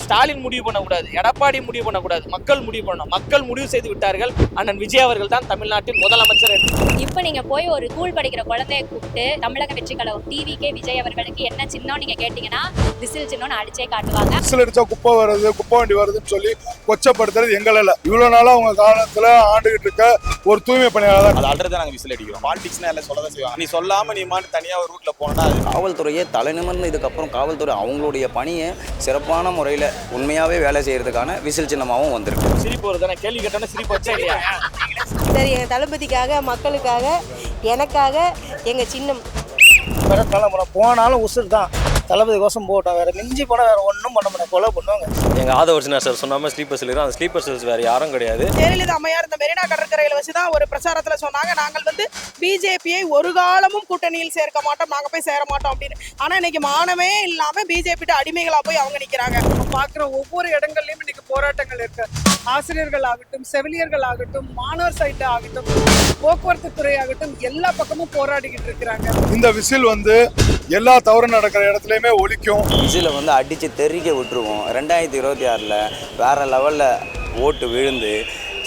ஸ்டாலின் முடிவு பண்ணக்கூடாது, எடப்பாடி முடிவு பண்ணக்கூடாது, மக்கள் முடிவு பண்ணணும். மக்கள் முடிவு செய்து விட்டார்கள். அண்ணன் விஜய் அவர்கள் தான் தமிழ்நாட்டின் முதலமைச்சர். இப்போ நீங்க போய் ஒரு ஸ்கூல் படிக்கிற குழந்தைய கூப்பிட்டு தமிழக வெற்றி கழகம் டிவிக்கே விஜய் அவர்களுக்கு என்ன சின்னம் நீங்க கேட்டீங்கன்னா விசில் சின்னம்னு அடிச்சே காட்டுவாங்க. விசில் அடிச்சா குப்பை வருது, குப்பை வண்டி வருதுன்னு சொல்லி கொச்சப்படுத்துறது எங்களால. இவ்வளவு நாளா அவங்க காலத்துல ஆண்டுகிட்டு இருக்க ஒரு தூய்மை பணியாளர் அது ஆல்ரெடி நாங்க விசில் அடிக்கிறோம். பாலிடிக்ஸ்னா எல்லாம் சொல்லதான் செய்வாங்க. நீ சொல்லாம நீ மாட்டு தனியா ஒரு ரூட்ல போனா காவல்துறையே தலைநிமிர்ந்து இதுக்கப்புறம் காவல்துறை அவங்களுடைய பணியை சிறப்பான முறையில் உண்மையாகவே வேலை செய்யறதுக்கான விசில் சின்னமாகவும் வந்திருக்கு. சிரிப்பு வருது, கேள்வி கேட்டோன்னா சிரிப்பு வச்சா இல்லையா? சரி, எங்கள் தளபதிக்காக, மக்களுக்காக, எனக்காக எங்கள் சின்னம். தலைமுறை போனாலும் உசுர் தான். தளபதி கோசம் போட்டோம், வேற மிஞ்சி போனால் வேற ஒன்றும் பண்ண முடியாது, கொலை பண்ணுவாங்க. எங்கள் ஆதவர்ஜினா சார் சொன்னாமல் ஸ்லீப்பர் செல் அந்த ஸ்லீப்பர் செல்ஸ் வேறு யாரும் கிடையாது. ஜெயலலிதா அம்மையார் இந்த மெரினா கடற்கரையில் வச்சு தான் ஒரு பிரச்சாரத்தில் சொன்னாங்க, நாங்கள் வந்து பிஜேபியை ஒரு காலமும் கூட்டணியில் சேர்க்க மாட்டோம், நாங்கள் போய் சேர மாட்டோம் அப்படின்னு. ஆனால் இன்னைக்கு மானமே இல்லாமல் பிஜேபிட்ட அடிமைகளாக போய் அவங்க நிற்கிறாங்க. பார்க்குற ஒவ்வொரு இடங்கள்லையும் இன்னைக்கு போராட்டங்கள் இருக்கு. ஆசிரியர்கள் ஆகட்டும், செவிலியர்கள் ஆகட்டும், மாணவர் சைட்டு ஆகட்டும், போக்குவரத்து துறை ஆகட்டும், எல்லா பக்கமும் போராடிக்கிட்டு இருக்கிறாங்க. இந்த விசில் வந்து எல்லா தவறு நடக்கிற இடத்துலயுமே ஒலிக்கும். விசிலை வந்து அடித்து தெறிக்க விட்டுருவோம். 2026 வேறு லெவலில் ஓட்டு விழுந்து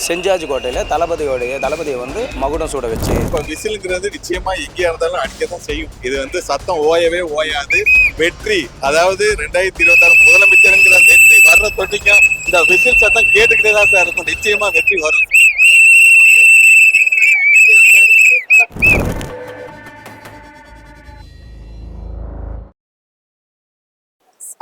செஞ்சாஜ் கோட்டையில் தளபதியை வந்து மகுடம் சூட வச்சு. இப்போ விசிலுங்கிறது நிச்சயமா எங்கேயா இருந்தாலும் அடிக்கத்தான் செய்யும். இது வந்து சத்தம் ஓயவே ஓயாது. வெற்றி, அதாவது 2026 முதலமைச்சருங்கிற வெற்றி வர்ற தொட்டிக்கும் இந்த விசில் சத்தம் கேட்டுக்கிட்டே தான் சார் இருக்கும். நிச்சயமா வெற்றி வரும்.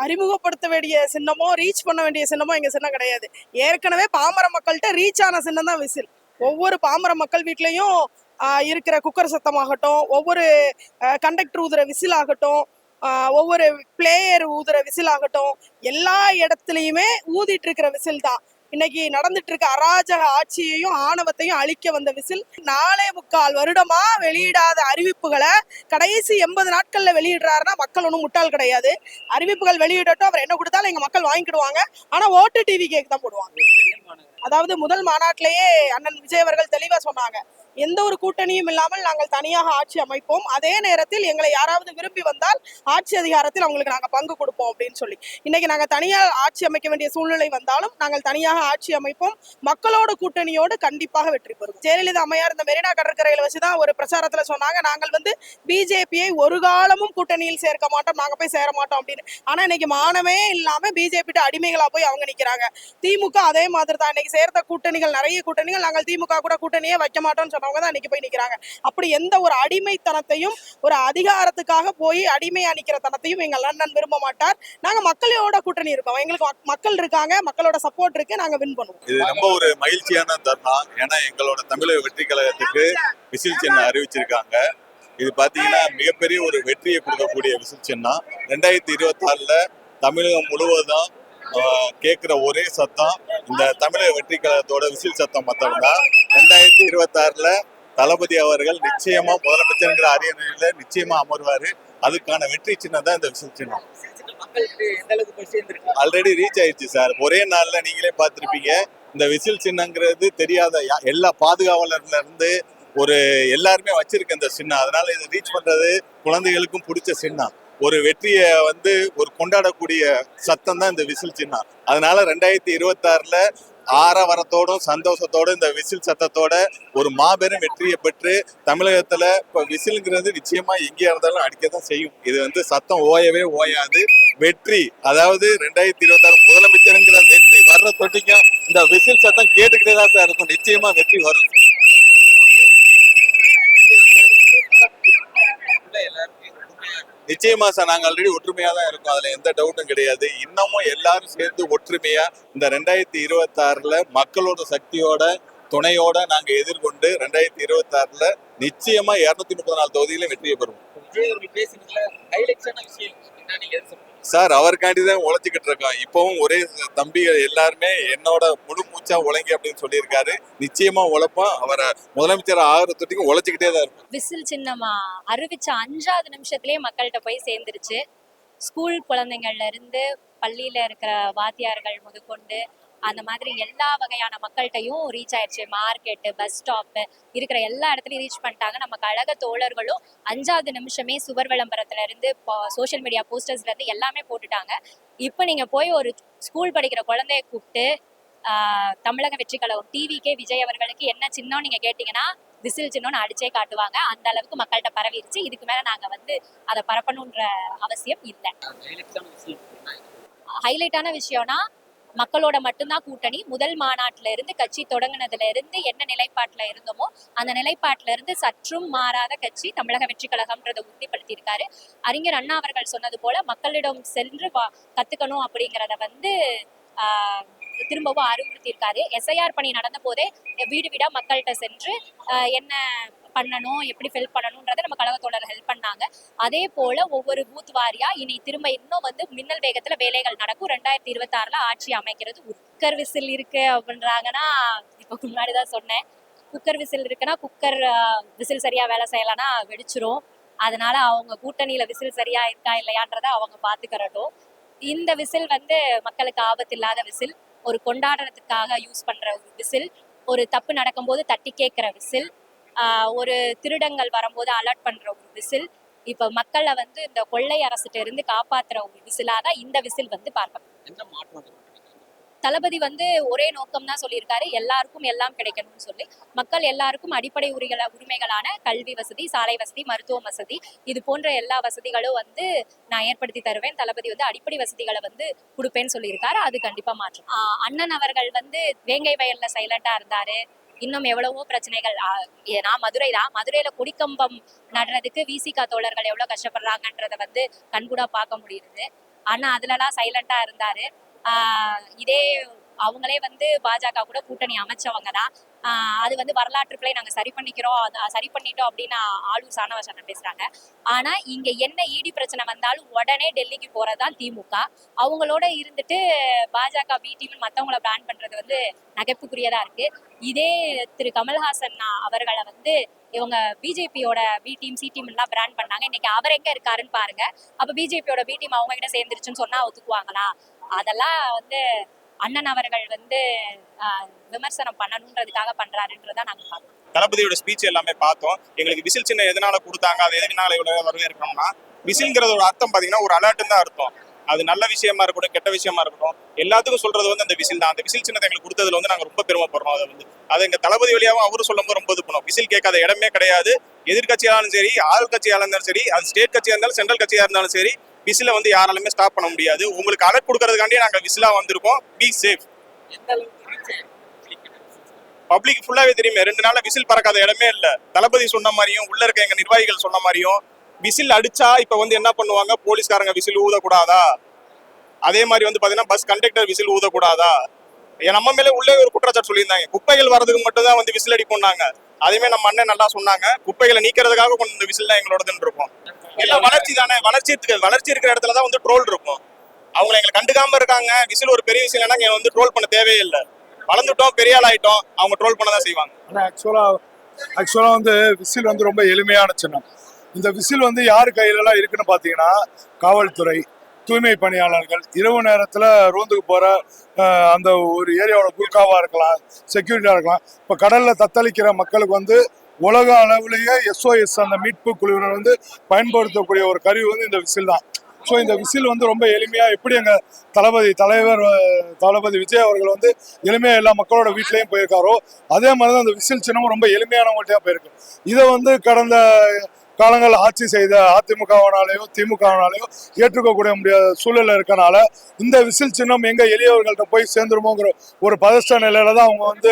அறிமுகப்படுத்த வேண்டிய சின்னமோ ரீச் பண்ண வேண்டிய சின்னமோ எங்க சின்னம் கிடையாது. ஏற்கனவே பாமர மக்கள்கிட்ட ரீச் ஆன சின்னம் தான் விசில். ஒவ்வொரு பாமர மக்கள் வீட்லயும் இருக்கிற குக்கர் சத்தமாகட்டும், ஒவ்வொரு கண்டக்டர் ஊதுற விசில் ஆகட்டும், ஒவ்வொரு பிளேயர் ஊதுற விசில் ஆகட்டும், எல்லா இடத்துலையுமே ஊதிட்டு இருக்கிற விசில் தான். இன்னைக்கு நடந்துட்டு இருக்க அராஜக ஆட்சியையும் ஆணவத்தையும் அழிக்க வந்த விசில். 4.25 வருடமா வெளியிடாத அறிவிப்புகளை கடைசி 80 நாட்கள்ல வெளியிடுறாருன்னா மக்கள் ஒன்றும் முட்டாள் கிடையாது. அறிவிப்புகள் வெளியிடட்டும், அவர் என்ன கொடுத்தாலும் எங்க மக்கள் வாங்கிக்கிடுவாங்க. ஆனா ஓட்டு டிவி கேக்கு தான் போடுவாங்க. அதாவது முதல் மாநாட்டிலேயே அண்ணன் விஜய் அவர்கள் தெளிவா சொன்னாங்க, எந்த ஒரு கூட்டணியும் இல்லாமல் நாங்கள் தனியாக ஆட்சி அமைப்போம், அதே நேரத்தில் எங்களை யாராவது விரும்பி வந்தால் ஆட்சி அதிகாரத்தில் அவங்களுக்கு நாங்கள் பங்கு கொடுப்போம் அப்படின்னு சொல்லி. இன்னைக்கு நாங்கள் தனியாக ஆட்சி அமைக்க வேண்டிய சூழ்நிலை வந்தாலும் நாங்கள் தனியாக ஆட்சி அமைப்போம், மக்களோட கூட்டணியோடு கண்டிப்பாக வெற்றி பெறும். ஜெயலலிதா அம்மையார் இந்த மெரினா கடற்கரையில் வச்சுதான் ஒரு பிரச்சாரத்தில் சொன்னாங்க, நாங்கள் வந்து பிஜேபியை ஒரு காலமும் கூட்டணியில் சேர்க்க மாட்டோம், நாங்கள் போய் சேர மாட்டோம் அப்படின்னு. ஆனால் இன்னைக்கு மானமே இல்லாமல் பிஜேபிட்ட அடிமைகளாக போய் அவங்க நிற்கிறாங்க. திமுக அதே மாதிரி தான். இன்னைக்கு சேர்த்த கூட்டணிகள், நிறைய கூட்டணிகள், நாங்கள் திமுக கூட கூட்டணியே வைக்க மாட்டோம்னு சொன்னவங்க தான் இன்னைக்கு போய் நிற்கிறாங்க. அப்படி எந்த ஒரு அடிமைத்தனத்தையும், ஒரு அதிகாரத்துக்காக போய் அடிமையா நிக்கிற தனத்தையும் எங்கள் அண்ணன் விரும்ப மாட்டார். நாங்க மக்களோட கூட்டணி இருக்கோம், எங்களுக்கு மக்கள் இருக்காங்க, மக்களோட சப்போர்ட் இருக்கு, நாங்க வின் பண்ணுவோம். இது ரொம்ப ஒரு மகிழ்ச்சியான தருணம். ஏன்னா எங்களோட தமிழக வெற்றி கழகத்துக்கு விசில் சின்னம் அறிவிச்சிருக்காங்க. இது பாத்தீங்கன்னா மிகப்பெரிய ஒரு வெற்றியை கொடுக்கக்கூடிய விசில் சின்னம். 2026 தமிழகம் முழுவதும் கேட்கிற ஒரே சத்தம் இந்த தமிழக வெற்றி கழகத்தோட விசில் சத்தம் மட்டும்தான். 2026 தளபதி அவர்கள் நிச்சயமா முதலமைச்சருங்கிற அரியணையில நிச்சயமா அமர்வாரு. அதுக்கான வெற்றி சின்னம் தான் இந்த விசில் சின்னம். ஆல்ரெடி ரீச் ஆயிடுச்சு சார். ஒரே நாள்ல நீங்களே பார்த்திருப்பீங்க. இந்த விசில் சின்னங்கிறது தெரியாத எல்லா பாதுகாவலர்ல இருந்து ஒரு எல்லாருமே வச்சிருக்க இந்த சின்னம். அதனால இதை ரீச் பண்றது குழந்தைகளுக்கும் பிடிச்ச சின்னம். ஒரு வெற்றியை வந்து ஒரு கொண்டாடக்கூடிய சத்தம் தான் இந்த விசில் சின்னம். அதனால 2026 ஆரவாரத்தோடும் சந்தோஷத்தோடும் இந்த விசில் சத்தத்தோட ஒரு மாபெரும் வெற்றியை பெற்று தமிழகத்துல இப்ப விசிலுங்கிறது நிச்சயமா எங்கேயா இருந்தாலும் அடிக்கத்தான் செய்யும். இது வந்து சத்தம் ஓயவே ஓயாது. வெற்றி, அதாவது 2026 முதலமைச்சருங்கிற வெற்றி வர்ற தொட்டிக்கும் இந்த விசில் சத்தம் கேட்டுக்கிட்டே தான் சார் இருக்கும். நிச்சயமா வெற்றி வரும். நிச்சயமா சார், நாங்க ஆல்ரெடி ஒற்றுமையா தான் இருக்கோம், அதுல எந்த டவுட்டும் கிடையாது. இன்னமும் எல்லாரும் சேர்ந்து ஒற்றுமையா இந்த 2026 மக்களோட சக்தியோட துணையோட நாங்க எதிர்கொண்டு 2026 நிச்சயமா 234 தொகுதியில வெற்றியை பெறுவோம். சார் அவருக்காண்டிதான் உழைச்சிக்கிட்டு இருக்கோம். இப்பவும் ஒரே தம்பி எல்லாருமே என்னோட முழு மூச்சா உழைங்க அப்படின்னு சொல்லியிருக்காரு. நிச்சயமா உழைப்போம். அவரை முதலமைச்சர் ஆகிறதுக்கு உழைச்சிக்கிட்டே தான் இருக்கும். விசில் சின்னமா அறிவிச்ச 5வது நிமிஷத்திலேயே மக்கள்கிட்ட போய் சேர்ந்துருச்சு. ஸ்கூல் குழந்தைங்கள்ல இருந்து பள்ளியில இருக்கிற வாத்தியார்கள் முதற்கொண்டு அந்த மாதிரி எல்லா வகையான மக்கள்கிட்டையும் ரீச் ஆயிடுச்சு. மார்க்கெட்டு, பஸ் ஸ்டாப்பு இருக்கிற எல்லா இடத்துலையும் ரீச் பண்ணிட்டாங்க. நம்ம கழக தோழர்களும் 5வது நிமிஷமே சுவர் விளம்பரத்துல இருந்து சோஷியல் மீடியா போஸ்டர்ஸ்ல இருந்து எல்லாமே போட்டுட்டாங்க. இப்போ நீங்க போய் ஒரு ஸ்கூல் படிக்கிற குழந்தைய கூப்பிட்டு தமிழக வெற்றி கழகம் டிவிக்கே விஜய் அவர்களுக்கு என்ன சின்னம் நீங்க கேட்டீங்கன்னா விசில் சின்னம்னு அடிச்சே காட்டுவாங்க. அந்த அளவுக்கு மக்கள்கிட்ட பரவிருச்சு. இதுக்கு மேல நாங்க அதை பரப்பணுன்ற அவசியம் இல்லை. ஹைலைட்டான விஷயம்னா மக்களோட மட்டும்தான் கூட்டணி. முதல் மாநாட்டுல இருந்து கட்சி தொடங்கினதுல இருந்து என்ன நிலைப்பாட்டுல இருந்தோமோ அந்த நிலைப்பாட்டுல இருந்து சற்றும் மாறாத கட்சி தமிழக வெற்றி கழகம்ன்றதை உறுதிப்படுத்தி இருக்காரு. அறிஞர் அண்ணா அவர்கள் சொன்னது போல மக்களிடம் சென்று கத்துக்கணும் அப்படிங்கிறத திரும்பவும் அறிவுறுத்தியிருக்காரு. எஸ்ஐஆர் பணி நடந்த போதே வீடு வீடா மக்கள்கிட்ட சென்று என்ன பண்ணணும், எப்படி ஃபில் பண்ணணும்ன்றதை நம்ம கழக தோழர்கள் ஹெல்ப் பண்ணாங்க. அதே போல ஒவ்வொரு பூத் வாரியா இனி திரும்ப இன்னும் மின்னல் வேகத்துல வேலைகள் நடக்கும். 2026 ஆட்சி அமைக்கிறது. குக்கர் விசில் இருக்கு அப்படின்றாங்கன்னா, இப்போ முன்னாடிதான் சொன்னேன், குக்கர் விசில் இருக்குன்னா குக்கர் விசில் சரியா வேலை செய்யலைன்னா வெடிச்சிரும். அதனால அவங்க கூட்டணியில விசில் சரியா இருக்கா இல்லையான்றதை அவங்க பாத்துக்கிறட்டும். இந்த விசில் மக்களுக்கு ஆபத்து இல்லாத விசில், ஒரு கொண்டாடுறதுக்காக யூஸ் பண்ற ஒரு விசில், ஒரு தப்பு நடக்கும்போது தட்டி கேட்கிற விசில், ஒரு திருடங்கள் வரும்போது அலர்ட் பண்ற ஒரு விசில், இப்ப மக்களை இந்த கொள்ளை அரசிட்ட இருந்து காப்பாத்துற ஒரு விசிலாதான் இந்த விசில் பார்க்கணும். தளபதி ஒரே நோக்கம் தான் சொல்லியிருக்காரு, எல்லாருக்கும் எல்லாம் கிடைக்கணும்னு சொல்லி. மக்கள் எல்லாருக்கும் அடிப்படை உரிமைகளான கல்வி வசதி, சாலை வசதி, மருத்துவ வசதி, இது போன்ற எல்லா வசதிகளும் நான் ஏற்படுத்தி தருவேன். தளபதி அடிப்படை வசதிகளை கொடுப்பேன்னு சொல்லியிருக்காரு. அது கண்டிப்பா மாற்றும். அண்ணன் அவர்கள் வேங்கை வயல்ல சைலண்டா இருந்தாரு. இன்னும் எவ்வளவோ பிரச்சனைகள். நான் மதுரையில கொடிக்கம்பம் நடுறதுக்கு விசிகா தோழர்கள் எவ்வளவு கஷ்டப்படுறாங்கன்றத கண்கூடா பார்க்க முடியுது. ஆனா அதுலலாம் சைலண்டா இருந்தாரு. இதே அவங்களே பாஜக கூட கூட்டணி அமைச்சவங்க தான். அது வரலாற்றுக்களை நாங்க சரி பண்ணிட்டோம் அப்படின்னு ஆளூர் சாணவசனம் பேசுறாங்க. ஆனா இங்க என்ன ஈடி பிரச்சனை வந்தாலும் உடனே டெல்லிக்கு போறதுதான் திமுக. அவங்களோட இருந்துட்டு பாஜக பி டீம் மத்தவங்களை பிளான் பண்றது நகைப்புக்குரியதா இருக்கு. இதே திரு கமல்ஹாசன் அவர்களை இவங்க பிஜேபியோட பி டீம் சி டீம் எல்லாம் பிராண்ட் பண்ணாங்க. இன்னைக்கு அவர் எங்க இருக்காருன்னு பாருங்க. அப்ப பிஜேபியோட பி டீம் அவங்க கிட்ட சேர்ந்துருச்சுன்னு சொன்னா ஒத்துக்குவாங்களா? அதெல்லாம் அண்ணன் அவர்கள் விமர்சனம் பண்ணணுன்றதுக்காக பண்றாருன்றதா நாங்க பார்க்கணும். தளபதியோட ஸ்பீச் எல்லாமே பார்த்தோம். எங்களுக்கு விசில் சின்ன எதனால கொடுத்தாங்க, அது எதனால இவ்வளவு வரவேற்கணும்னா, விசில்ங்கிறது ஒரு அர்த்தம் பாத்தீங்கன்னா ஒரு அலர்ட்னு தான் அர்த்தம். அது நல்ல விஷயமா இருக்கட்டும், கெட்ட விஷயமா இருக்கட்டும், எல்லாத்துக்கும் சொல்றது அந்த விசில் தான். அந்த விசில் சின்னத்தை எங்களுக்கு கொடுத்ததுல நாங்க ரொம்ப பெருமைப்படுறோம். அதை எங்க தளபதி வழியாவும் அவரு சொல்லும் போது ரொம்ப இது பண்ணுவோம். விசில் கேட்காத இடமே கிடையாது. எதிர்கட்சியாலும் சரி, ஆள் கட்சியா இருந்தாலும் சரி, அது ஸ்டேட் கட்சியா இருந்தாலும் சென்ட்ரல் கட்சியா இருந்தாலும் சரி, விசில யாராலுமே ஸ்டாப் பண்ண முடியாது. உங்களுக்கு அலர்ட் கொடுக்கறதுக்காண்டி நாங்க விசிலா வந்திருக்கோம். Be safe. பப்ளிக் ஃபுல்லாவே தெரியுமே, 2 நாள்ல விசில் பறக்காத இடமே இல்ல. தளபதி சொன்ன மாதிரியும் உள்ள இருக்க எங்க நிர்வாகிகள் சொன்ன மாதிரியும் விசில் அடிச்சா இப்ப என்ன பண்ணுவாங்க, போலீஸ்காரங்க விசில் ஊதக்கூடாதா? அதே மாதிரி பாத்தீங்கன்னா பஸ் கண்டக்டர் விசில் ஊதக்கூடாதா? நம்ம மேல உள்ளே ஒரு குற்றச்சாட்டு சொல்லியிருந்தாங்க. குப்பைகள் வரதுக்கு மட்டும் தான் விசில் அடிப்போம்னாங்க. அதேமே நம்ம அண்ணன் நல்லா சொன்னாங்க, குப்பைகளை நீக்கிறதுக்காக கொண்டு இந்த விசில் தான் எங்களோடதுன்னு இருக்கும். எல்லாம் வளர்ச்சி தானே, வளர்ச்சி இருக்கிற இடத்துலதான் ட்ரோல் இருக்கும். அவங்க எங்களை கண்டுக்காம இருக்காங்க. விசில் ஒரு பெரிய விஷயம் இல்லைன்னா ட்ரோல் பண்ண தேவையே இல்லை. வளர்ந்துட்டோம், பெரிய ஆள் ஆயிட்டோம், அவங்க ட்ரோல் பண்ணதான் செய்வாங்க. ஆக்சுவலா விசில் ரொம்ப எளிமையான சின்னம். இந்த விசில் யாரு கையில எல்லாம் இருக்குன்னு பாத்தீங்கன்னா, காவல்துறை, தூய்மை பணியாளர்கள், இரவு நேரத்துல ரோந்துக்கு போற அந்த ஒரு ஏரியாவோட குறுக்காவா இருக்கலாம், செக்யூரிட்டியா இருக்கலாம். இப்ப கடல்ல தத்தளிக்கிற மக்களுக்கு உலக அளவுலேயே SOS அந்த மீட்பு குழுவினர் பயன்படுத்தக்கூடிய ஒரு கருவி இந்த விசில் தான். ஸோ இந்த விசில் ரொம்ப எளிமையா, எப்படி எங்க தளபதி விஜய் அவர்கள் எளிமையா எல்லா மக்களோட வீட்லயும் போயிருக்காரோ, அதே மாதிரிதான் அந்த விசில் சின்னமும் ரொம்ப எளிமையானவங்கள்ட்டயா போயிருக்கு. இதை கடந்த காலங்கள் ஆட்சி செய்த அதிமுகவினாலேயோ திமுகவினாலேயோ ஏற்றுக்கக்கூடிய முடியாத சூழல்ல இருக்கனால இந்த விசில் சின்னம் எங்க எளியவர்கள்ட்ட போய் சேர்ந்துருமோங்கிற ஒரு பதஷ்ட நிலையில தான் அவங்க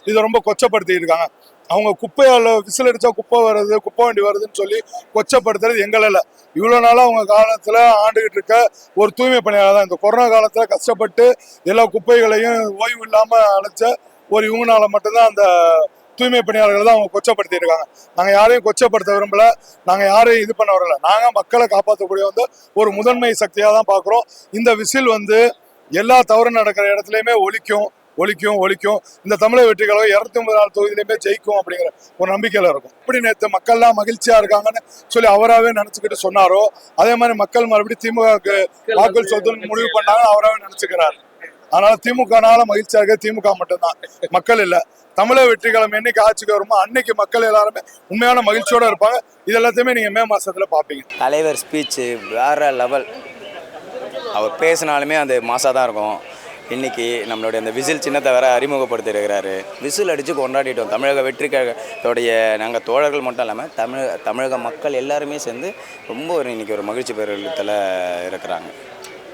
இதை ரொம்ப கொச்சப்படுத்தி இருக்காங்க. அவங்க குப்பையால விசில் அடிச்சா குப்பை வருது, குப்பை வண்டி வருதுன்னு சொல்லி கொச்சப்படுத்துறது எங்களால. இவ்வளவு நாளா அவங்க காலத்துல ஆண்டுகிட்டு இருக்க ஒரு தூய்மை பணியாளர் தான். இந்த கொரோனா காலத்துல கஷ்டப்பட்டு எல்லா குப்பைகளையும் ஓய்வு இல்லாம அழைச்ச ஒரு இவங்கனால மட்டும்தான் அந்த தூய்மை பணியாளர்கள் தான் அவங்க கொச்சப்படுத்தி இருக்காங்க. நாங்க யாரையும் கொச்சப்படுத்த விரும்பல, நாங்க யாரையும் இது பண்ண வரல. நாங்க மக்களை காப்பாற்றக்கூடிய ஒரு முதன்மை சக்தியா தான் பாக்குறோம். இந்த விசில் எல்லா தவறு நடக்கிற இடத்துலயுமே ஒலிக்கும். இந்த தமிழக வெற்றி கழகம் 234 தொகுதியிலுமே ஜெயிக்கும் அப்படிங்கிற ஒரு நம்பிக்கையில இருக்கும். இப்படி நேற்று மக்கள்லாம் மகிழ்ச்சியா இருக்காங்கன்னு சொல்லி அவராகவே நினைச்சுக்கிட்டு சொன்னாரோ, அதே மாதிரி மக்கள் மறுபடியும் திமுகவுக்கு வாக்குகள் சொத்துன்னு முடிவு பண்ணாங்க அவராகவே நினைச்சுக்கிறாரு. அதனால திமுகனால மகிழ்ச்சியா இருக்க திமுக மட்டும்தான், மக்கள் இல்ல. தமிழக வெற்றி கழகம் என்னைக்கு ஆட்சிக்கு வருமோ அன்னைக்கு மக்கள் எல்லாருமே உண்மையான மகிழ்ச்சியோட இருப்பாங்க. இது எல்லாத்தையுமே நீங்க மே மாசத்துல பாப்பீங்க. தலைவர் ஸ்பீச்சு வேற லெவல். அவர் பேசினாலுமே அது மாசாக தான் இருக்கும். இன்றைக்கி நம்மளுடைய அந்த விசில் சின்னத்தை வேற அறிமுகப்படுத்தி இருக்கிறாரு. விசில் அடித்து கொண்டாடிட்டோம். தமிழக வெற்றி கழகத்தோடைய நாங்கள் தோழர்கள் மட்டும் இல்லாமல் தமிழக மக்கள் எல்லாருமே சேர்ந்து ரொம்ப இன்றைக்கி ஒரு மகிழ்ச்சி பெருத்தில் இருக்கிறாங்க.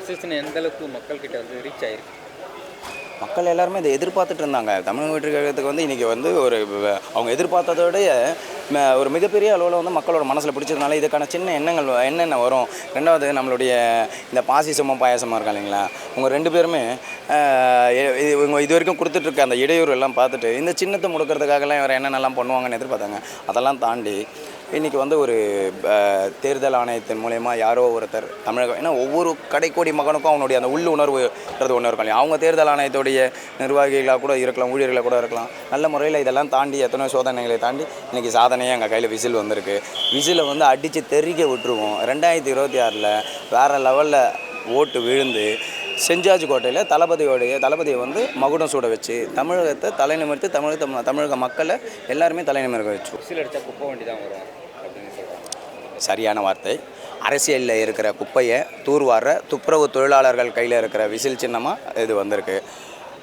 விசில் எந்த அளவுக்கு மக்கள்கிட்ட வந்து ரீச் ஆயிருக்கு? மக்கள் எல்லாருமே இதை எதிர்பார்த்துட்டு இருந்தாங்க. தமிழக வெற்றி கழகத்துக்கு வந்து இன்றைக்கி வந்து ஒரு அவங்க எதிர்பார்த்ததோடைய ஒரு மிகப்பெரிய அளவில் வந்து மக்களோட மனசில் பிடிச்சதுனால இதுக்கான சின்ன எண்ணங்கள் என்னென்ன வரும். ரெண்டாவது நம்மளுடைய இந்த பாசிசமும் பாயாசமாக இருக்கா இல்லைங்களா, அவங்க 2 பேருமே இவங்க இது வரைக்கும் கொடுத்துட்ருக்க அந்த இடையூறு எல்லாம் பார்த்துட்டு இந்த சின்னத்தை முடுக்கிறதுக்காகலாம் இவர் என்னென்னலாம் பண்ணுவாங்கன்னு எதிர்பார்த்தாங்க. அதெல்லாம் தாண்டி இன்றைக்கி வந்து ஒரு தேர்தல் ஆணையத்தின் மூலயமா யாரோ ஒருத்தர் தமிழகம், ஏன்னா ஒவ்வொரு கடைக்கோடி மகனுக்கும் அவனுடைய அந்த உள்ளுணர்வுன்றது ஒன்று இருக்கும் இல்லையா. அவங்க தேர்தல் ஆணையத்துடைய நிர்வாகிகளாக கூட இருக்கலாம், ஊழியர்களாக கூட இருக்கலாம். நல்ல முறையில் இதெல்லாம் தாண்டி எத்தனை சோதனைகளை தாண்டி இன்றைக்கி சாதனையாக எங்கள் கையில் விசில் வந்திருக்கு. விசிலை வந்து அடித்து தெறிக்க விட்டுருவோம். 2026 வேறு லெவலில் ஓட்டு விழுந்து செஞ்சாஜ் கோட்டையில் தளபதியை வந்து மகுடம் சூட வச்சு தமிழகத்தை தலைநிமிர்த்து தமிழக மக்களை எல்லாருமே தலைநிமிர்க்க வச்சு. விசில் அடித்தா குப்பை வண்டி தான் வரும் அப்படின்னு சொல்கிறாங்க. சரியான வார்த்தை. அரசியலில் இருக்கிற குப்பையை தூர்வார துப்புரவு தொழிலாளர்கள் கையில் இருக்கிற விசில் சின்னமாக இது வந்திருக்கு.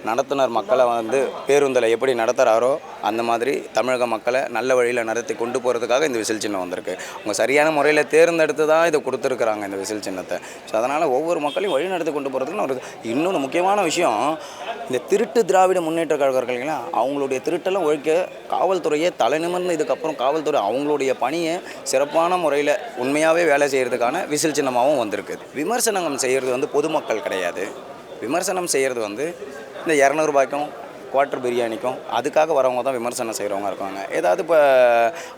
நடத்துனர் மக்களை வந்து பேருந்தில் எப்படி நடத்துகிறாரோ அந்த மாதிரி தமிழக மக்களை நல்ல வழியில் நடத்தி கொண்டு போகிறதுக்காக இந்த விசில் சின்னம் வந்திருக்கு. அவங்க சரியான முறையில் தேர்ந்தெடுத்து தான் இதை கொடுத்துருக்குறாங்க இந்த விசில் சின்னத்தை. ஸோ அதனால் ஒவ்வொரு மக்களையும் வழி நடத்தி கொண்டு போகிறதுக்குன்னு ஒரு இன்னொன்று முக்கியமான விஷயம், இந்த திருட்டு திராவிட முன்னேற்ற கழகர்கள்லாம் அவங்களுடைய திருட்டெல்லாம் ஒழிக்க காவல்துறையை தலைநிமிர்ந்து இதுக்கப்புறம் காவல்துறை அவங்களுடைய பணியை சிறப்பான முறையில் உண்மையாகவே வேலை செய்கிறதுக்கான விசில் சின்னமாகவும் வந்திருக்கு. விமர்சனம் செய்கிறது வந்து பொதுமக்கள் கிடையாது. விமர்சனம் செய்கிறது வந்து இந்த 200 ரூபாய்க்கும் குவார்ட்டர் பிரியாணிக்கும் அதுக்காக வரவங்க தான் விமர்சனம் செய்கிறவங்க இருக்காங்க. ஏதாவது இப்போ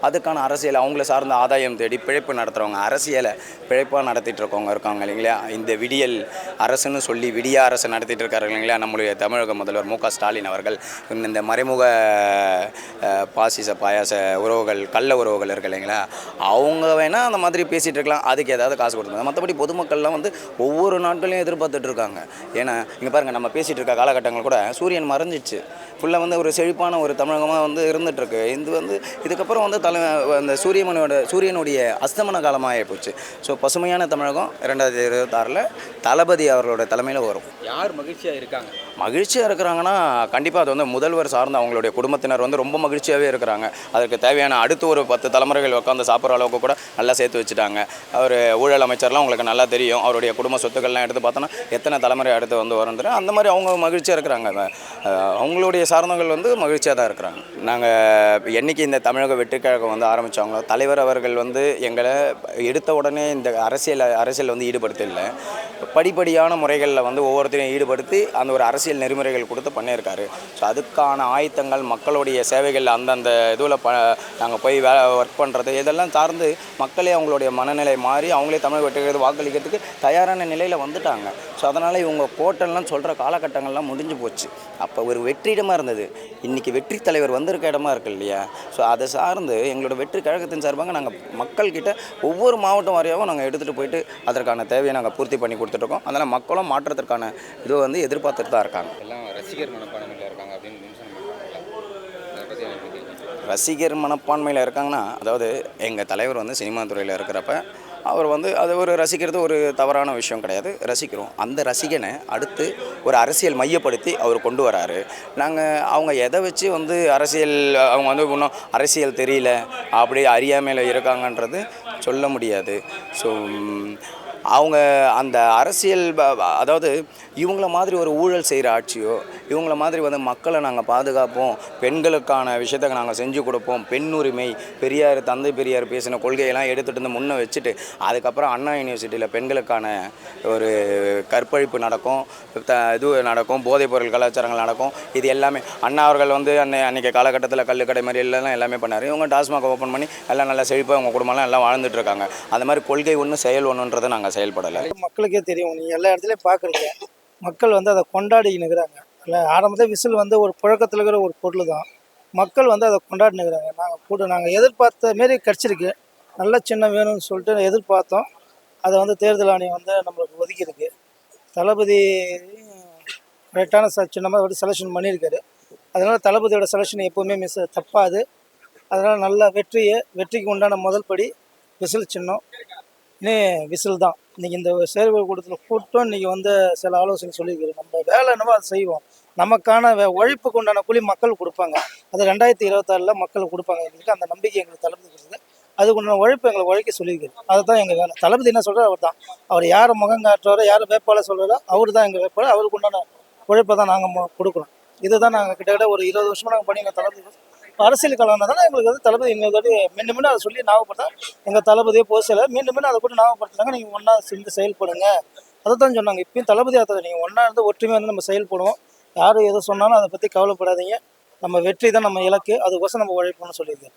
அதுக்கான அரசியல் அவங்கள சார்ந்த ஆதாயம் தேடி பிழைப்பு நடத்துகிறவங்க, அரசியலை பிழைப்பாக நடத்திட்டு இருக்கவங்க இருக்காங்க இல்லைங்களா. இந்த விடியல் அரசுன்னு சொல்லி விடியா அரசு நடத்திட்டு இருக்காரு இல்லைங்களா நம்மளுடைய தமிழக முதல்வர் மு.க. ஸ்டாலின் அவர்கள். இந்த மறைமுக பாசிச பாயாச உறவுகள், கள்ள உறவுகள் இருக்கு இல்லைங்களா, அவங்க வேணால் அந்த மாதிரி பேசிகிட்டு இருக்கலாம், அதுக்கு ஏதாவது காசு கொடுத்தாங்க. மற்றபடி பொதுமக்கள்லாம் வந்து ஒவ்வொரு நாட்களையும் எதிர்பார்த்துட்டு இருக்காங்க. ஏன்னா இங்கே பாருங்கள், நம்ம பேசிகிட்டு இருக்க காலகட்டங்கள் கூட சூரியன் மறைஞ்சிச்சு. ஃபுல்லாக வந்து ஒரு செழிப்பான ஒரு தமிழகமாக வந்து இருந்துகிட்ருக்கு. இது வந்து இதுக்கப்புறம் வந்து அந்த சூரியனுடைய அஸ்தமன காலமாக போச்சு. ஸோ பசுமையான தமிழகம் 2026 தளபதி அவர்களோட தலைமையில் வரும். யார் மகிழ்ச்சியாக இருக்காங்க? மகிழ்ச்சியாக இருக்கிறாங்கன்னா கண்டிப்பாக அது வந்து முதல்வர் சார்ந்த அவங்களுடைய குடும்பத்தினர் வந்து ரொம்ப மகிழ்ச்சியாகவே இருக்கிறாங்க. அதற்கு தேவையான அடுத்து ஒரு 10 தலைமுறைகள் உட்காந்து சாப்பிட்ற அளவுக்கு கூட நல்லா சேர்த்து வச்சுட்டாங்க. அவர் ஊழல் அமைச்சர்லாம் உங்களுக்கு நல்லா தெரியும். அவருடைய குடும்ப சொத்துக்கள்லாம் எடுத்து பார்த்தோன்னா எத்தனை தலைமுறை அடுத்து வந்து வரும்னு அந்த மாதிரி அவங்க மகிழ்ச்சியாக இருக்கிறாங்க. அவங்களுடைய சார்ந்தவர்கள் வந்து மகிழ்ச்சியாக தான் இருக்கிறாங்க. நாங்கள் என்றைக்கு இந்த தமிழக வெற்றி கழகம் வந்து ஆரம்பித்தாங்களோ தலைவர் அவர்கள் வந்து எங்களை எடுத்த உடனே இந்த அரசியல் வந்து ஈடுபடுத்தலை. படிப்படியான முறைகளில் வந்து ஒவ்வொருத்தரையும் ஈடுபடுத்தி அந்த ஒரு அரசியல் நெறிமுறைகள் கொடுத்து பண்ணியிருக்காரு. ஸோ அதுக்கான ஆயத்தங்கள் மக்களுடைய சேவைகள் அந்தந்த இதுவில் நாங்கள் போய் ஒர்க் பண்ணுறது இதெல்லாம் சார்ந்து மக்களே அவங்களுடைய மனநிலை மாறி அவங்களே தமிழக வெற்றி கழகத்துக்கு வாக்களிக்கிறதுக்கு தயாரான நிலையில் வந்துட்டாங்க. ஸோ அதனால் இவங்க கோட்டெல்லாம் சொல்கிற காலகட்டங்கள்லாம் முடிஞ்சு போச்சு. அப்போ ஒரு வெற்றிடமாக இருந்தது. இன்றைக்கி வெற்றி தலைவர் வந்திருக்க இடமா இருக்கு இல்லையா. ஸோ அதை சார்ந்து எங்களோட வெற்றி கழகத்தின் சார்பாக நாங்கள் மக்கள்கிட்ட ஒவ்வொரு மாவட்டம் வாரியாகவும் நாங்கள் எடுத்துகிட்டு போயிட்டு அதற்கான தேவையை நாங்கள் பூர்த்தி பண்ணி கொடுத்துட்ருக்கோம். அதனால் மக்களும் மாற்றத்திற்கான இது வந்து எதிர்பார்த்துட்டு தான் இருக்காங்க. எல்லாம் ரசிகர் மனப்பான்மையில் இருக்காங்க அப்படின்னு ரசிகர் மனப்பான்மையில் இருக்காங்கன்னா, அதாவது எங்கள் தலைவர் வந்து சினிமா துறையில் இருக்கிறப்ப அவர் வந்து அது ஒரு ரசிக்கிறது ஒரு தவறான விஷயம் கிடையாது, ரசிக்கிறோம். அந்த ரசிகனை அடுத்து ஒரு அரசியல் மையப்படுத்தி அவர் கொண்டு வராரு. அவங்க எதை வச்சு வந்து அரசியல் அவங்க வந்து இன்னும் அரசியல் தெரியல அப்படி அறியாமையில் இருக்காங்கன்றது சொல்ல முடியாது. ஸோ அவங்க அந்த அரசியல் அதாவது இவங்கள மாதிரி ஒரு ஊழல் செய்கிற ஆட்சியோ இவங்கள மாதிரி வந்து மக்களை நாங்கள் பாதுகாப்போம், பெண்களுக்கான விஷயத்தை நாங்கள் செஞ்சு கொடுப்போம், பெண் உரிமை பெரியார் தந்தை பெரியார் பேசின கொள்கையெல்லாம் எடுத்துகிட்டு வந்து முன்னே வச்சுட்டு அதுக்கப்புறம் அண்ணா யூனிவர்சிட்டியில் பெண்களுக்கான ஒரு கற்பழிப்பு நடக்கும், இது நடக்கும், போதைப்பொருள் கலாச்சாரங்கள் நடக்கும். இது எல்லாமே அண்ணா அவர்கள் வந்து அன்றைக்கி காலகட்டத்தில் கல்லுக்கடை மாதிரி எல்லாம் எல்லாமே பண்ணார். இவங்க டாஸ்மாக் ஓப்பன் பண்ணி எல்லாம் நல்லா செழிப்பாக அவங்க குடும்பம்லாம் எல்லாம் வாழ்ந்துட்டு இருக்காங்க. அந்த மாதிரி கொள்கை ஒன்று செயல் ஒன்றுன்றதை நாங்கள் செயல்படலை. மக்களுக்கே தெரியும், நீங்கள் எல்லா இடத்துலையும் பார்க்குறீங்க, மக்கள் வந்து அதை கொண்டாடினுக்கிறாங்க. இல்லை ஆரம்பத்தில் விசில் வந்து ஒரு புழக்கத்தில் இருக்கிற ஒரு பொருள் தான், மக்கள் வந்து அதை கொண்டாடினுக்கிறாங்க. நாங்கள் எதிர்பார்த்த மாரி கிடச்சிருக்கு. நல்ல சின்னம் வேணும்னு சொல்லிட்டு எதிர்பார்த்தோம். அதை வந்து தேர்தல் ஆணையம் வந்து நம்மளுக்கு ஒதுக்கியிருக்கு. தளபதி கரெக்டான சின்னமாக அவர் செலெக்ஷன் பண்ணியிருக்காரு. அதனால் தளபதியோட செலெக்ஷன் எப்போவுமே தப்பாது. அதனால் நல்ல வெற்றிக்கு உண்டான முதல் படி விசில் சின்னம். விசில் தான் இன்றைக்கி இந்த செயற்கை கூட்டத்தில் கூட்டம் இன்றைக்கி வந்து சில ஆலோசனை சொல்லியிருக்காரு. நம்ம வேலை என்னவோ அதை செய்வோம். நமக்கான உழைப்புக்கு உண்டான கூலி மக்கள் கொடுப்பாங்க. அது 2026 மக்கள் கொடுப்பாங்க. எங்களுக்கு அந்த நம்பிக்கை எங்களுக்கு தளபதி கொடுக்குது. அதுக்கு உண்டான உழைப்பு எங்களை உழைக்க சொல்லியிருக்காரு. அதை தான் எங்கள் வேலை. தளபதி என்ன சொல்கிறார் அவர் தான். அவர் யாரை முகம் காட்டுறாரோ யார் வேட்பாளர் சொல்கிறாரோ அவர் தான் எங்கள் வேட்பாளர். அவருக்கு உண்டான உழைப்பை தான் நாங்கள் கொடுக்குறோம். இதுதான் நாங்கள் கிட்டத்தட்ட ஒரு 20 வருஷமாக நாங்கள் பண்ணி எங்கள் தளபதி அரசியல் கலவனா தானே எங்களுக்கு வந்து தளபதி எங்களுக்கு மீண்டும் அதை சொல்லி ஞாபகப்படுத்தா எங்கள் தளபதியை போசல மீண்டும் அதை கூட ஞாபகப்படுத்துனாங்க. நீங்கள் ஒன்றா சேர்ந்து செயல்படுங்க அதை தான் சொன்னாங்க. இப்பயும் தளபதி ஆத்தது நீங்கள் ஒன்றா இருந்து ஒற்றுமையாக வந்து நம்ம செயல்படுவோம். யாரும் எதை சொன்னாலும் அதை பற்றி கவலைப்படாதீங்க. நம்ம வெற்றி தான் நம்ம இலக்கு. அதுக்கோசம் நம்ம உழைப்போம்னு சொல்லியிருக்காரு.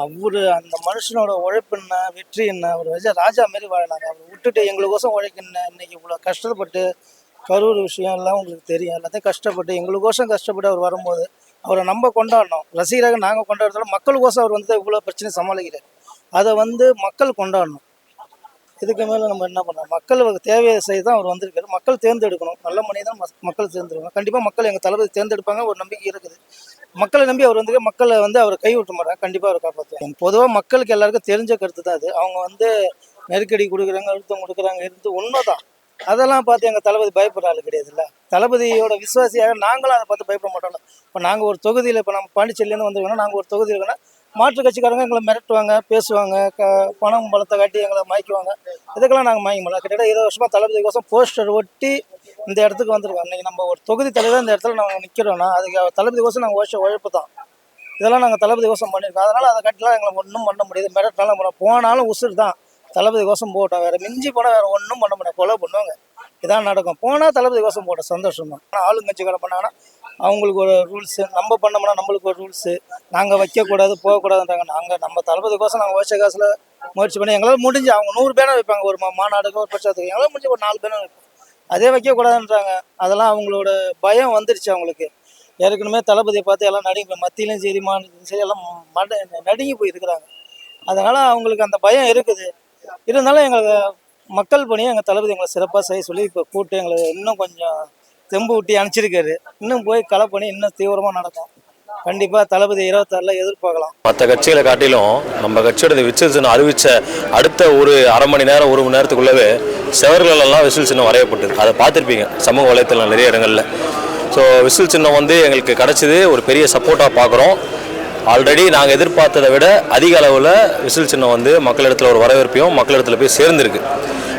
அவரு அந்த மனுஷனோட உழைப்பு என்ன வெற்றி என்ன, அவர் ராஜா மாரி வாழினாங்க. அவர் விட்டுட்டு எங்களுக்கோசம் உழைக்கணும். இன்னைக்கு இவ்வளோ கஷ்டப்பட்டு கரூர் விஷயம் எல்லாம் உங்களுக்கு தெரியும். எல்லாத்தையும் கஷ்டப்பட்டு எங்களுக்கோசம் கஷ்டப்பட்டு அவர் வரும்போது அவரை நம்ம கொண்டாடணும். ரசிகராக நாங்கள் கொண்டாடுறதால மக்களுக்கோசம் அவர் வந்து இவ்வளோ பிரச்சனை சமாளிக்கிறார். அதை வந்து மக்கள் கொண்டாடணும். இதுக்கு மேலே நம்ம என்ன பண்ணோம், மக்களுக்கு தேவையை செய்து தான் அவர் வந்திருக்காரு. மக்கள் தேர்ந்தெடுக்கணும். நல்ல மனிதன் மக்கள் தேர்ந்தெடுக்கணும். கண்டிப்பாக மக்கள் எங்கள் தளபதி தேர்ந்தெடுப்பாங்க ஒரு நம்பிக்கை இருக்குது. மக்களை நம்பி அவர் வந்து மக்களை வந்து அவர் கை விட்ட மாட்டாங்க. கண்டிப்பாக அவர் காப்பாற்றுவாங்க. பொதுவாக மக்களுக்கு எல்லாருக்கும் தெரிஞ்ச கருத்து தான் அது. அவங்க வந்து நெருக்கடி கொடுக்குறாங்க, அழுத்தம் கொடுக்குறாங்க, இருந்து உண்மை தான். அதெல்லாம் பார்த்து எங்கள் தளபதி பயப்படுற ஆள் கிடையாதுல்ல. தளபதியோட விசுவாசியாக நாங்களும் அதை பார்த்து பயப்பட மாட்டோம்ல. இப்போ நாங்கள் ஒரு தொகுதியில் இப்போ நம்ம பாண்டிச்சேரியிலேருந்து வந்துருக்கோம்னா நாங்கள் ஒரு தொகுதியில் இருக்கோன்னா மாற்று கட்சிக்காரங்க எங்களை மிரட்டுவாங்க, பேசுவாங்க, பணம் பலத்தை காட்டி எங்களை மாய்க்குவாங்க. இதுக்கெல்லாம் நாங்கள் மாய்க்க கிட்டத்தட்ட 20 வருஷமாக தளபதிக்கோசம் போஸ்டர் ஒட்டி இந்த இடத்துக்கு வந்திருக்கோம். இன்றைக்கி நம்ம ஒரு தொகுதி தலைவர் இந்த இடத்துல நாங்கள் நிற்கிறோன்னா அதுக்கு தளபதிக்கோசம் நாங்கள் உழைப்பு தான். இதெல்லாம் நாங்கள் தளபதிக்கோசம் பண்ணியிருக்கோம். அதனால் அதை கட்டிலாம் எங்களை ஒன்றும் பண்ண முடியாது. மிரட்டாலும் போனாலும் உசுறு தான். தளபதிக்கோசம் போட்டோம். வேறு மிஞ்சி போனால் வேறு ஒன்றும் பண்ண முடியாது. கொலை பண்ணுவாங்க. இதான் நடக்கும். போனால் தளபதிக்கோசம் போட்டோம். சந்தோஷம் தான். ஆனால் ஆளுங்கட்சிக்கார பண்ணாங்கன்னா அவங்களுக்கு ஒரு ரூல்ஸு, நம்ம பண்ணோம்னா நம்மளுக்கு ஒரு ரூல்ஸு. நாங்கள் வைக்கக்கூடாது போகக்கூடாதுன்றாங்க. நாங்கள் நம்ம தளபதிக்கோசம் நாங்கள் வச்ச காசில் முயற்சி பண்ணி எங்களால் முடிஞ்சு அவங்க 100 பேனர் வைப்பாங்க. ஒரு மாநாடுக்கு ஒரு பட்சத்துக்கு எங்களால் முடிஞ்சு ஒரு 4 பேனர் வைப்போம். அதே வைக்கக்கூடாதுன்றாங்க. அதெல்லாம் அவங்களோட பயம் வந்துருச்சு அவங்களுக்கு. ஏற்கனவே தளபதியை பார்த்து எல்லாம் நடுங்கி மத்தியிலும் சரி மாநிலத்திலும் சரி எல்லாம் நடுங்கி போயிருக்கிறாங்க. அதனால் அவங்களுக்கு அந்த பயம் இருக்குது. இருந்தாலும் எங்களுக்கு மக்கள் பணியை எங்கள் தளபதி எங்களை சிறப்பாக செய்ய சொல்லி இப்போ கூட்டு எங்களை இன்னும் கொஞ்சம் தெம்பு ஊட்டி அனுப்பிச்சிருக்காரு. இன்னும் போய் களை பண்ணி இன்னும் தீவிரமாக நடக்கும். கண்டிப்பாக தளபதி 26 எதிர்பார்க்கலாம். மற்ற கட்சிகளை காட்டிலும் நம்ம கட்சியோட விசில் சின்னம் அறிவித்த அடுத்த ஒரு அரை மணி நேரம் 1 மணி நேரத்துக்குள்ளவே செவர்களெல்லாம் விசில் சின்னம் வரையப்பட்டது. அதை பார்த்துருப்பீங்க சமூக வலைத்தளம் நிறைய இடங்களில். ஸோ விசில் சின்னம் வந்து எங்களுக்கு கிடச்சிது ஒரு பெரிய சப்போர்ட்டாக பார்க்குறோம். ஆல்ரெடி நாங்கள் எதிர்பார்த்ததை விட அதிக அளவில் விசில் சின்னம் வந்து மக்களிடத்தில் ஒரு வரவேற்பையும் மக்களிடத்தில் போய் சேர்ந்துருக்கு.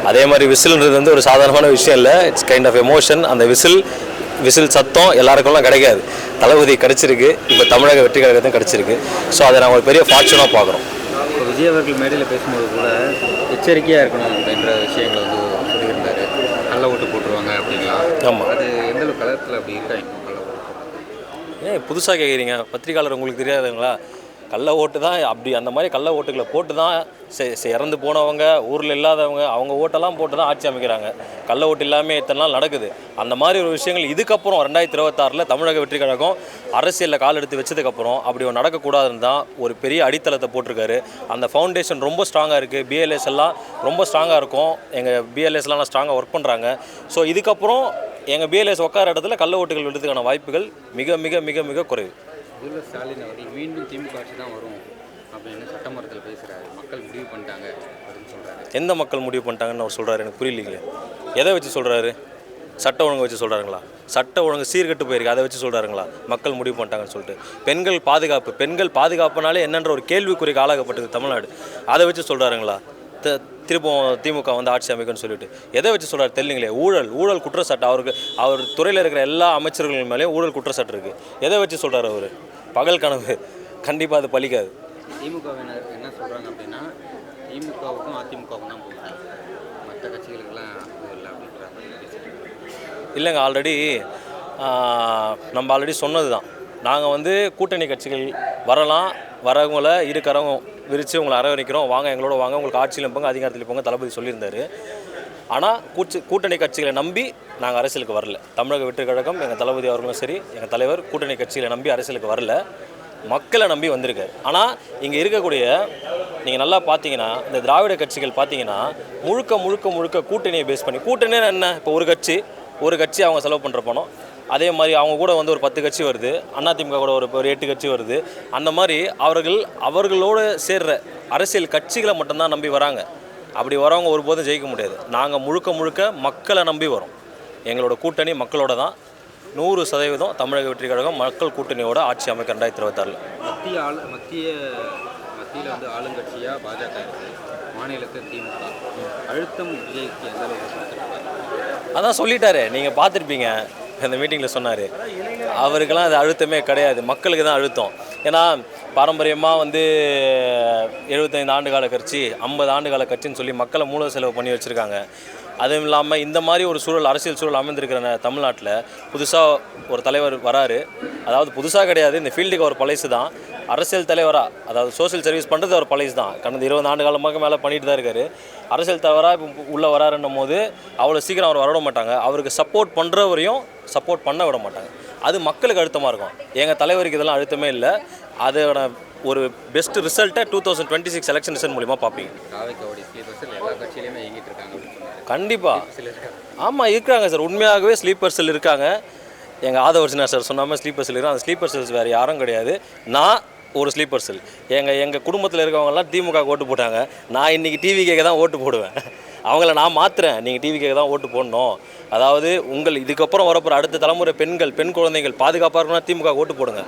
அதே மாதிரி விசில்ன்றது வந்து ஒரு சாதாரணமான விஷயம் இல்லை. It's kind of emotion. அந்த விசில் சத்தம் எல்லாருக்கெல்லாம் கிடைக்காது. தளபதி கிடச்சிருக்கு. இப்போ தமிழக வெற்றி கழகத்தையும் கிடச்சிருக்கு. ஸோ அதை நாங்கள் ஒரு பெரிய ஃபார்ச்சுனாக பார்க்குறோம். இப்போ விஜய் அவர்கள் மேடையில் பேசும்போது கூட எச்சரிக்கையாக இருக்கணும் அப்படின்ற விஷயங்களை வந்து சொல்லியிருந்தாரு. கள்ள ஓட்டு போட்டுருவாங்க அப்படின்லாம். ஆமாம். அது எந்த கலத்தில் அப்படி இருக்காங்க கள்ள ஓட்டு? ஏன் புதுசாக கேட்குறீங்க? பத்திரிகையாளர் உங்களுக்கு தெரியாதுங்களா? கள்ள ஓட்டு தான் அப்படி அந்த மாதிரி கள்ள ஓட்டுகளை போட்டு தான் இறந்து போனவங்க ஊரில் இல்லாதவங்க அவங்க ஓட்டெல்லாம் போட்டு தான் ஆட்சி அமைக்கிறாங்க. கள்ள ஓட்டு இல்லாமல் இத்தனை நாள் நடக்குது. அந்த மாதிரி ஒரு விஷயங்கள் இதுக்கப்புறம் 2026 தமிழக வெற்றி கழகம் அரசியலில் கால் எடுத்து வச்சதுக்கப்புறம் அப்படி ஒரு நடக்கக்கூடாதுன்னு தான் ஒரு பெரிய அடித்தளத்தை போட்டிருக்காரு. அந்த ஃபவுண்டேஷன் ரொம்ப ஸ்ட்ராங்காக இருக்குது. பிஎல்எஸ் எல்லாம் ரொம்ப ஸ்ட்ராங்காக இருக்கும். எங்கள் பிஎல்எஸ்லாம் ஸ்ட்ராங்காக ஒர்க் பண்ணுறாங்க. ஸோ இதுக்கப்புறம் எங்கள் பிஎல்எஸ் உட்கார இடத்துல கள்ள ஓட்டுகள் விடுறதுக்கான வாய்ப்புகள் மிக மிக மிக மிக குறைவு. இதில் ஸ்டாலின் அவர்கள் மீண்டும் திமுக ஆட்சி தான் வரும் அப்படின்னு சட்டமன்றத்தில் பேசுகிறாரு. மக்கள் முடிவு பண்ணிட்டாங்க அப்படின்னு சொல்கிறாரு. எந்த மக்கள் முடிவு பண்ணிட்டாங்கன்னு அவர் சொல்கிறாரு? எனக்கு புரியலைங்களே. எதை வச்சு சொல்கிறாரு? சட்ட ஒழுங்கு வச்சு சொல்கிறாருங்களா? சட்ட ஒழுங்கு சீர்கெட்டு போயிருக்கு அதை வச்சு சொல்கிறாருங்களா மக்கள் முடிவு பண்ணிட்டாங்கன்னு சொல்லிட்டு? பெண்கள் பாதுகாப்புனாலே என்னன்ற ஒரு கேள்விக்குறிக்கு ஆளாகப்பட்டது தமிழ்நாடு. அதை வச்சு சொல்கிறாருங்களா? திருப்பம் திமுக வந்து ஆட்சி அமைக்கும்னு சொல்லிட்டு எதை வச்சு சொல்கிறாரு தெரியலீங்களே. ஊழல் குற்றச்சாட்டு அவர் துறையில் இருக்கிற எல்லா அமைச்சர்கள் மேலேயும் ஊழல் குற்றச்சாட்டு இருக்குது. எதை வச்சு சொல்கிறார் அவர்? பகல் கனவு. கண்டிப்பாக அது பலிக்காது. திமுகவினர் என்ன சொல்கிறாங்க அப்படின்னா திமுகவுக்கும் அதிமுகவுக்கும் தான் போகிறாங்க, மற்ற கட்சிகளுக்கெல்லாம் இல்லை அப்படின்றாங்க. இல்லைங்க, நம்ம ஆல்ரெடி சொன்னது தான். நாங்கள் வந்து கூட்டணி கட்சிகள் வரவங்களை இருக்கறவங்க விரித்து உங்களை அரவணைக்கிறோம், வாங்க எங்களோட வாங்க, உங்களுக்கு ஆட்சியில் போங்க அதிகாரத்தில் போங்க தளபதி சொல்லியிருந்தார். ஆனால் கூட்டணி கட்சிகளை நம்பி நாங்கள் அரசியலுக்கு வரல. தமிழக வெற்றி கழகம் எங்கள் தளபதி அவர்களும் சரி எங்கள் தலைவர் கூட்டணி கட்சிகளை நம்பி அரசியலுக்கு வரல, மக்களை நம்பி வந்திருக்காரு. ஆனால் இங்கே இருக்கக்கூடிய நீங்கள் நல்லா பார்த்தீங்கன்னா இந்த திராவிட கட்சிகள் பார்த்தீங்கன்னா முழுக்க கூட்டணியை பேஸ் பண்ணி, கூட்டணின்னு என்ன, இப்போ ஒரு கட்சி அவங்க செலவு பண்ணுற பணம் அதே மாதிரி அவங்க கூட வந்து ஒரு 10 கட்சி வருது, அதிமுக கூட ஒரு 8 கட்சி வருது. அந்த மாதிரி அவர்களோடு சேர்ற அரசியல் கட்சிகளை மட்டும்தான் நம்பி வராங்க. அப்படி வரவங்க ஒருபோதும் ஜெயிக்க முடியாது. நாங்கள் முழுக்க மக்களை நம்பி வரோம். எங்களோட கூட்டணி மக்களோட தான். 100% தமிழக வெற்றி கழகம் மக்கள் கூட்டணியோட ஆட்சி அமைக்க 2026. மத்தியில் வந்து ஆளுங்கட்சியாக பாஜக இருக்குது, மாநிலத்தில் திமுக. அழுத்தம் விஜய்க்கு எந்த அளவுக்கு கொடுத்துருக்காங்க? அதான் சொல்லிட்டாரு, நீங்கள் பார்த்துருப்பீங்க, அந்த மீட்டிங்கில் சொன்னார். அவருக்கெல்லாம் அது அழுத்தமே கிடையாது, மக்களுக்கு தான் அழுத்தம். ஏன்னா பாரம்பரியமாக வந்து 75 ஆண்டுகால கட்சி, 50 ஆண்டுகால கட்சின்னு சொல்லி மக்களை மூல செலவு பண்ணி வச்சுருக்காங்க. அதுவும் இல்லாமல் இந்த மாதிரி ஒரு சூழல், அரசியல் சூழல் அமைந்திருக்கிற தமிழ்நாட்டில் புதுசாக ஒரு தலைவர் வராரு. அதாவது புதுசாக கிடையாது, இந்த ஃபீல்டுக்கு அவர் பழசு தான். அரசியல் தலைவராக, அதாவது சோஷியல் சர்வீஸ் பண்ணுறது அவர் பழசு தான். கடந்த 20 ஆண்டு காலமாக மேலே பண்ணிட்டு தான் இருக்கார். அரசியல் தலைவராக இப்போ உள்ளே வராருன்னும் போது அவ்வளோ சீக்கிரம் அவர் வரவிட மாட்டாங்க. அவருக்கு சப்போர்ட் பண்ணுறவரையும் சப்போர்ட் பண்ண விட மாட்டாங்க. அது மக்களுக்கு அழுத்தமாக இருக்கும். எங்கள் தலைவருக்கு இதெல்லாம் அழுத்தமே இல்லை. அதோட ஒரு பெஸ்ட் ரிசல்ட்டை 2026 எலெக்ஷன் ரிசல்ட் மூலிமா பார்ப்பீங்க. எல்லா கட்சியிலையுமே இயங்கிட்டு இருக்காங்க. கண்டிப்பாக ஆமாம் இருக்கிறாங்க சார், உண்மையாகவே ஸ்லீப்பர் செல் இருக்காங்க. எங்கள் ஆதவர்ஜினா சார் சொன்னாமல் ஸ்லீப்பர் செல் இருக்காங்க. அந்த ஸ்லீப்பர் செல்ஸ் வேறு யாரும் கிடையாது. நான் ஒரு ஸ்லீப்பர் செல். எங்கள் குடும்பத்தில் இருக்கவங்கலாம் திமுக ஓட்டு போட்டாங்க. நான் இன்றைக்கி டிவிகேக்கு தான் ஓட்டு போடுவேன். அவங்கள நான் மாற்றுறேன், நீங்கள் டிவிகேக்கு தான் ஓட்டு போடணும். அதாவது இதுக்கப்புறம் வரப்போகிற அடுத்த தலைமுறை பெண் குழந்தைகள் பாதுகாப்பாக இருக்கணும்னா திமுக ஓட்டு போடுங்க.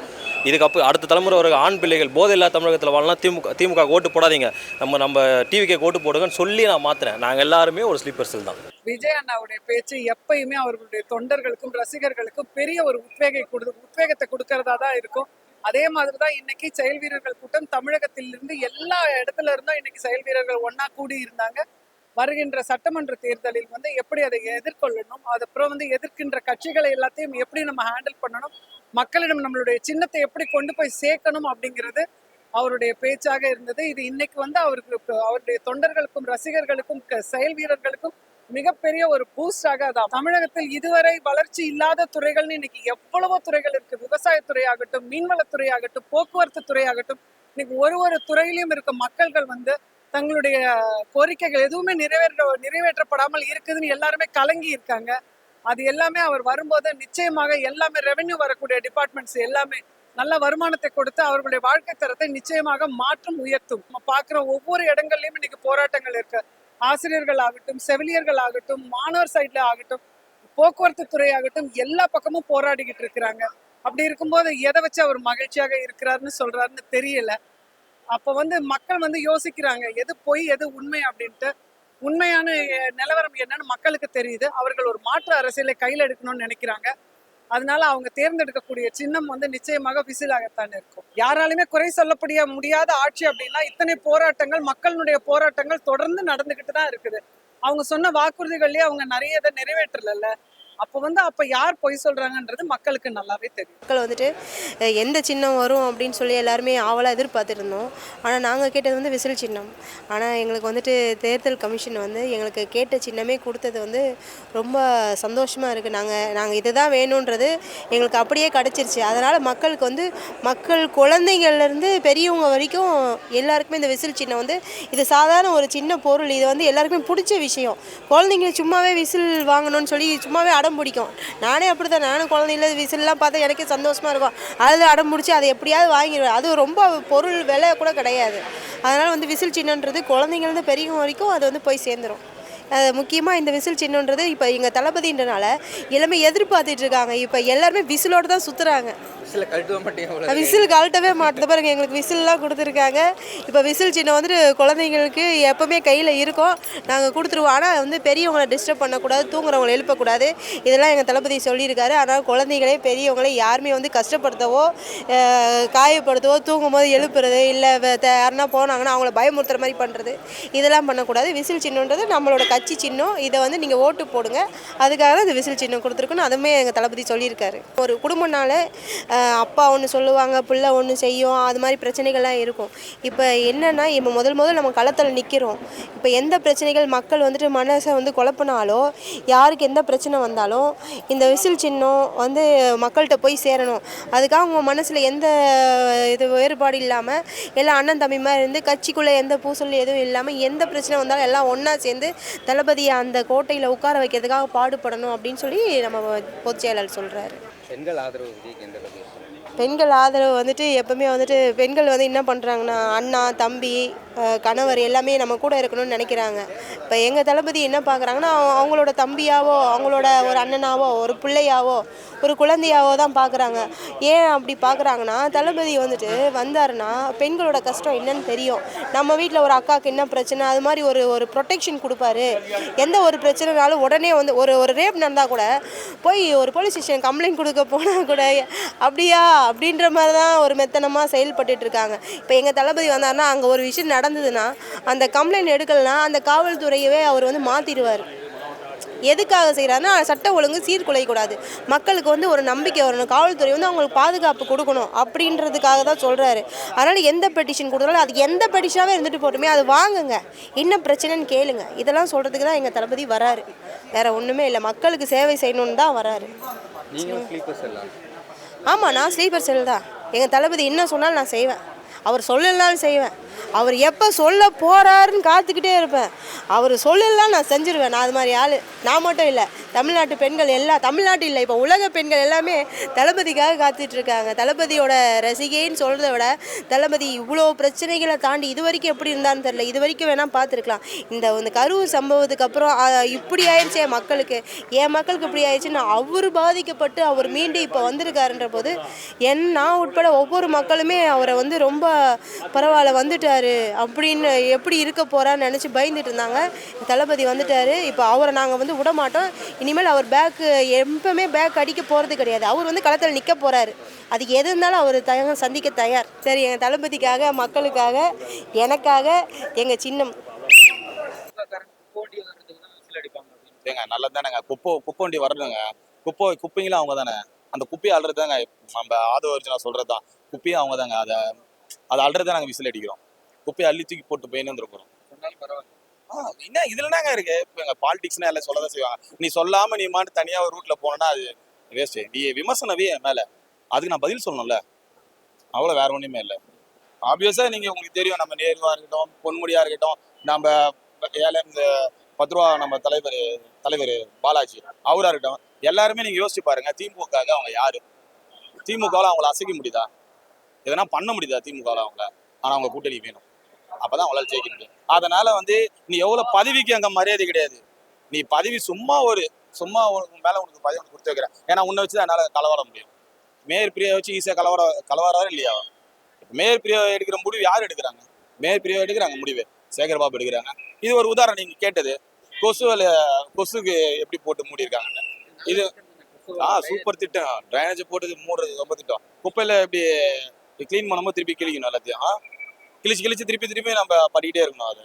இதுக்கப்புறம் அடுத்த தலைமுறை வர ஆண் பிள்ளைகள் போதை இல்லா தமிழகத்தில் வாழலாம், திமுக ஓட்டு போடாதீங்க, நம்ம டிவிக்கே ஓட்டு போடுங்கன்னு சொல்லி நான் மாற்றுறேன். நாங்கள் எல்லாருமே ஒரு ஸ்லீப்பர் செல் தான். விஜய் அண்ணாவுடைய பேச்சு எப்பயுமே அவர்களுடைய தொண்டர்களுக்கும் ரசிகர்களுக்கும் பெரிய ஒரு உத்வேகத்தை கொடுக்கறதா தான் இருக்கும். அதே மாதிரி தான் இன்னைக்கு செயல் வீரர்கள் கூட்டம் தமிழகத்திலிருந்து எல்லா இடத்துல இருந்தும் இன்னைக்கு செயல் வீரர்கள் ஒன்னா கூடி இருந்தாங்க. வருகின்ற சட்டமன்ற தேர்தலில் வந்து எப்படி அதை எதிர்கொள்ளணும், அதுக்கப்புறம் வந்து எதிர்க்கின்ற கட்சிகளை எல்லாத்தையும் எப்படி நம்ம ஹேண்டில் பண்ணணும், மக்களிடம் நம்மளுடைய சின்னத்தை எப்படி கொண்டு போய் சேர்க்கணும் அப்படிங்கிறது அவருடைய பேச்சாக இருந்தது. இது இன்னைக்கு வந்து அவருடைய தொண்டர்களுக்கும் ரசிகர்களுக்கும் செயல் வீரர்களுக்கும் மிகப்பெரிய ஒரு பூஸ்டாக அதான். தமிழகத்தில் இதுவரை வளர்ச்சி இல்லாத துறைகள்னு இன்னைக்கு எவ்வளவோ துறைகள் இருக்கு. விவசாயத்துறை ஆகட்டும், மீன்வளத்துறை ஆகட்டும், போக்குவரத்து துறை ஆகட்டும், இன்னைக்கு ஒரு துறையிலும் இருக்க மக்கள்கள் வந்து தங்களுடைய கோரிக்கைகள் எதுவுமே நிறைவேற்றப்படாமல் இருக்குதுன்னு எல்லாருமே கலங்கி இருக்காங்க. அது எல்லாமே அவர் வரும்போது நிச்சயமாக எல்லாமே ரெவென்யூ வரக்கூடிய டிபார்ட்மெண்ட்ஸ் எல்லாமே நல்ல வருமானத்தை கொடுத்து அவர்களுடைய வாழ்க்கை தரத்தை நிச்சயமாக மாற்றும் உயர்த்தும். நம்ம பார்க்குற ஒவ்வொரு இடங்கள்லயும் இன்னைக்கு போராட்டங்கள் இருக்கு. ஆசிரியர்கள் ஆகட்டும், செவிலியர்கள் ஆகட்டும், மாணவர் சைட்ல ஆகட்டும், போக்குவரத்து துறை ஆகட்டும், எல்லா பக்கமும் போராடிக்கிட்டு இருக்கிறாங்க. அப்படி இருக்கும்போது எதை வச்சு அவர் மகிழ்ச்சியாக இருக்கிறாருன்னு சொல்றாருன்னு தெரியல. அப்போ வந்து மக்கள் வந்து யோசிக்கிறாங்க எது பொய் எது உண்மை அப்படின்ட்டு. உண்மையான நிலவரம் என்னன்னு மக்களுக்கு தெரியுது. அவர்கள் ஒரு மாற்று அரசியலை கையில் எடுக்கணும்னு நினைக்கிறாங்க. அதனால அவங்க தேர்ந்தெடுக்கக்கூடிய சின்னம் வந்து நிச்சயமாக விசிலாகத்தான் இருக்கும். யாராலுமே குறை சொல்லப்படிய முடியாத ஆட்சி அப்படின்னா இத்தனை போராட்டங்கள், மக்களுடைய போராட்டங்கள் தொடர்ந்து நடந்துகிட்டு தான் இருக்குது. அவங்க சொன்ன வாக்குறுதிகள்லயே அவங்க நிறைய இதை நிறைவேற்றல. அப்போ யார் பொய் சொல்றாங்கன்றது மக்களுக்கு நல்லாவே தெரியும். மக்கள் வந்துட்டு எந்த சின்னம் வரும் அப்படின்னு சொல்லி எல்லாருமே ஆவலாக எதிர்பார்த்துட்டு இருந்தோம். ஆனால் நாங்கள் கேட்டது வந்து விசில் சின்னம். ஆனால் எங்களுக்கு வந்துட்டு தேர்தல் கமிஷன் வந்து எங்களுக்கு கேட்ட சின்னமே கொடுத்தது வந்து ரொம்ப சந்தோஷமாக இருக்குது. நாங்கள் இதுதான் வேணுன்றது எங்களுக்கு அப்படியே கிடச்சிருச்சு. அதனால் மக்களுக்கு வந்து குழந்தைங்கள்லேருந்து பெரியவங்க வரைக்கும் எல்லாருக்குமே இந்த விசில் சின்னம் வந்து இது சாதாரண ஒரு சின்ன பொருள். இது வந்து எல்லாருக்குமே பிடிச்ச விஷயம். குழந்தைங்க சும்மாவே விசில் வாங்கணும்னு சொல்லி சும்மாவே அடம் பிடிக்கும். நானே அப்படி தான், நானும் குழந்தைங்கள விசில்லாம் பார்த்தா எனக்கே சந்தோஷமாக இருக்கும். அதில் அடம் பிடிச்சி அதை எப்படியாவது வாங்கிடுவேன். அது ரொம்ப பொருள் விலை கூட கிடையாது. அதனால் வந்து விசில் சின்னன்றது குழந்தைங்கள்ந்து பெரியவங்க வரைக்கும் அது வந்து போய் சேர்ந்துடும். முக்கியமாக இந்த விசில் சின்னன்றது இப்போ எங்கள் தளபதின்றனால எல்லாமே எதிர்பார்த்துட்டு இருக்காங்க. இப்போ எல்லாருமே விசிலோடு தான் சுற்றுறாங்க. விசில் கழட்டவே மாட்டேது பாருங்க. எங்களுக்கு விசில்லாம் கொடுத்துருக்காங்க. இப்போ விசில் சின்னம் வந்துட்டு குழந்தைங்களுக்கு எப்போவுமே கையில் இருக்கும், நாங்கள் கொடுத்துருவோம். ஆனால் வந்து பெரியவங்களை டிஸ்டர்ப் பண்ணக்கூடாது, தூங்குறவங்களை எழுப்பக்கூடாது. இதெல்லாம் எங்கள் தளபதி சொல்லியிருக்காரு. ஆனால் குழந்தைங்களே பெரியவங்களே யாருமே வந்து கஷ்டப்படுத்தவோ காயப்படுத்தவோ, தூங்கும் போது எழுப்புறது இல்லை யாருன்னா போனாங்கன்னா அவங்கள பயமுறுத்துற மாதிரி பண்ணுறது இதெல்லாம் பண்ணக்கூடாது. விசில் சின்னன்றது நம்மளோட கட்சி சின்னம். இதை வந்து நீங்கள் ஓட்டு போடுங்க, அதுக்காக தான் இந்த விசில் சின்னம் கொடுத்துருக்குன்னு அதுவுமே எங்கள் தளபதி சொல்லியிருக்காரு. ஒரு குடும்பம்னால அப்பா ஒன்று சொல்லுவாங்க, பிள்ளை ஒன்று செய்யும், அது மாதிரி பிரச்சனைகள்லாம் இருக்கும். இப்போ என்னென்னா இப்போ முதல் நம்ம களத்தில் நிற்கிறோம். இப்போ எந்த பிரச்சனைகள் மக்கள் வந்துட்டு மனசை வந்து குழப்பினாலோ, யாருக்கு எந்த பிரச்சனை வந்தாலும் இந்த விசில் சின்னம் வந்து மக்கள்கிட்ட போய் சேரணும். அதுக்காக அவங்க மனசில் எந்த இது வேறுபாடு இல்லாமல் எல்லாம் அண்ணன் தம்பி மாதிரி இருந்து கட்சிக்குள்ளே எந்த பூசல் எதுவும் இல்லாமல் எந்த பிரச்சனை வந்தாலும் எல்லாம் ஒன்றா சேர்ந்து தளபதியை அந்த கோட்டையில் உட்கார வைக்கிறதுக்காக பாடுபடணும் அப்படின்னு சொல்லி நம்ம பொதுச் செயலாளர் சொல்கிறாரு. பெண்கள் ஆதரவு விஜய்க்கு எந்த அளவுக்கு இருக்கு? பெண்கள் ஆதரவு வந்துட்டு எப்பவுமே வந்துட்டு பெண்கள் வந்து என்ன பண்ணுறாங்கன்னா அண்ணா தம்பி கணவர் எல்லாமே நம்ம கூட இருக்கணும்னு நினைக்கிறாங்க. இப்போ எங்கள் தளபதி என்ன பார்க்குறாங்கன்னா அவங்களோட தம்பியாவோ அவங்களோட ஒரு அண்ணனாவோ ஒரு பிள்ளையாவோ ஒரு குழந்தையாவோ தான் பார்க்குறாங்க. ஏன் அப்படி பார்க்குறாங்கன்னா தளபதி வந்துட்டு வந்தாருன்னா பெண்களோட கஷ்டம் என்னன்னு தெரியும். நம்ம வீட்டில் ஒரு அக்காவுக்கு என்ன பிரச்சனை அது மாதிரி ஒரு ப்ரொடெக்ஷன் கொடுப்பாரு. எந்த ஒரு பிரச்சனைனாலும் உடனே வந்து ஒரு ரேப் நடந்தால் கூட போய் ஒரு போலீஸ் ஸ்டேஷன் கம்ப்ளைண்ட் கொடுக்க போனால் கூட அப்படியா அப்படின்ற மாதிரி தான் ஒரு மெத்தனமாக செயல்பட்டு இருக்காங்க. இப்போ எங்கள் தளபதி வந்தாருன்னா அங்கே ஒரு விஷயம் நடந்ததுன்னா அந்த கம்ப்ளைண்ட் எடுக்கலைன்னா அந்த காவல்துறையவே அவர் வந்து மாற்றிடுவார். எதுக்காக செய்கிறாருன்னா சட்ட ஒழுங்கு சீர்குலையக்கூடாது, மக்களுக்கு வந்து ஒரு நம்பிக்கை வரணும், காவல்துறை வந்து அவங்களுக்கு பாதுகாப்பு கொடுக்கணும் அப்படின்றதுக்காக தான் சொல்கிறாரு. அதனால் எந்த பெட்டிஷன் கொடுத்தாலும் அது எந்த பெட்டிஷனாகவே இருந்துட்டு போட்டுமே அது வாங்குங்க, என்ன பிரச்சனைன்னு கேளுங்க. இதெல்லாம் சொல்கிறதுக்கு தான் எங்கள் தளபதி வராரு, வேறு ஒன்றுமே இல்லை. மக்களுக்கு சேவை செய்யணுன்னு தான் வராரு. நீங்களும் ஸ்லீப்பர் செல்லா? ஆமாம், நான் ஸ்லீப்பர் செல் தான். எங்கள் தளபதி என்ன சொன்னாலும் நான் செய்வேன், அவர் சொல்லலாலும் செய்வேன். அவர் எப்போ சொல்ல போகிறாருன்னு காத்துக்கிட்டே இருப்பேன். அவர் சொல்லலாம் நான் செஞ்சுருவேன். நான் அது மாதிரி ஆள். நான் மட்டும் இல்லை, தமிழ்நாட்டு பெண்கள் எல்லாம், தமிழ்நாட்டு இல்லை இப்போ உலக பெண்கள் எல்லாமே தளபதிக்காக காத்துட்ருக்காங்க. தளபதியோட ரசிகைன்னு சொல்கிறத விட தளபதி இவ்வளோ பிரச்சனைகளை தாண்டி இது வரைக்கும் எப்படி இருந்தான்னு தெரில, இது வரைக்கும் வேணால் பார்த்துருக்கலாம். இந்த கரூர் சம்பவத்துக்கு அப்புறம் இப்படி ஆயிடுச்சு மக்களுக்கு, என் மக்களுக்கு இப்படி ஆயிடுச்சுன்னு அவர் பாதிக்கப்பட்டு அவர் மீண்டு இப்போ வந்திருக்காருன்ற போது நான் உட்பட ஒவ்வொரு மக்களுமே அவரை வந்து ரொம்ப பரவாயில்ல வந்துட்டாரு அப்படின்னு எப்படி இருக்க போறான்னு நினச்சி பயந்துட்டு இருந்தாங்க. தளபதி வந்துட்டாரு, இப்போ அவரை நாங்கள் வந்து விட மாட்டோம். இனிமேல் அவர் எப்பவுமே பேக் அடிக்க போகிறது கிடையாது. அவர் வந்து களத்தில் நிற்க போகிறாரு. அதுக்கு எது இருந்தாலும் அவர் சந்திக்க தயார். சரி, எங்கள் தளபதிக்காக, மக்களுக்காக, எனக்காக, எங்கள் சின்னம் ஏங்க நல்லது தானேங்க. குப்பை வரணுங்க. குப்பைங்களும் அவங்க தானே. அந்த குப்பையை அழுறது தாங்க நம்ம ஆதவர்ஜனா சொல்கிறது தான். குப்பையும் அவங்க தாங்க. அதை அழுறது தான் நாங்கள் விசில் அடிக்கிறோம். குப்பையை அள்ளி தூக்கி போட்டு போயின்னு வந்துருக்கிறோம். என்ன இதுல தாங்க இருக்கு. இப்போ எங்கள் பாலிடிக்ஸ்னா எல்லாம் சொல்ல தான் செய்வாங்க. நீ சொல்லாமல் நீ மாட்டு தனியாக ஒரு ரூட்டில் போனோன்னா அது வேஸ்ட்டு. நீ விமர்சனவே மேலே அதுக்கு நான் பதில் சொல்லணும்ல, அவ்வளோ வேற ஒன்றுமே இல்லை. ஆப்வியஸாக நீங்கள் உங்களுக்கு தெரியும், நம்ம நேருவாக இருக்கட்டும், பொன்முடியாக இருக்கட்டும், நம்ம இந்த 10 ரூபா நம்ம தலைவர் பாலாஜி அவராக இருக்கட்டும், எல்லாருமே நீங்கள் யோசிச்சு பாருங்க. திமுகவுக்காக அவங்க யாரு? திமுகவில் அவங்கள அசைக்க முடியுதா? எதனா பண்ண முடியுதா திமுகவில் அவங்க? ஆனால் அவங்க கூட்டணி வேணும், அப்போதான் அவங்களால ஜெயிக்க முடியும். அதனால நீ எவ்வளோ பதவிக்கு அங்கே மரியாதை கிடையாது. நீ பதவி சும்மா மேலே உனக்கு பதவி ஒன்று கொடுத்து வைக்கிறேன். ஏன்னா உன்னை வச்சு தான் என்னால் கலவர முடியும். மேயர் பிரியா வச்சு ஈஸியாக கலவரம் இல்லையா? மேயர் பிரியா எடுக்கிற முடிவு யார் எடுக்கிறாங்க? மேயர் பிரியா எடுக்கிறாங்க முடிவு சேகர்பாபு எடுக்கிறாங்க. இது ஒரு உதாரணம். நீங்கள் கேட்டது கொசுக்கு எப்படி போட்டு மூடியிருக்காங்கன்னு. இது சூப்பர் திட்டம். ட்ரைனேஜ் போட்டு மூடுறது ரொம்ப திட்டம். குப்பையில் எப்படி க்ளீன் பண்ணும்போது திருப்பி கிழிக்கணும், எல்லாத்தையும் கிழிச்சு திருப்பி நம்ம பண்ணிக்கிட்டே இருக்கணும். அது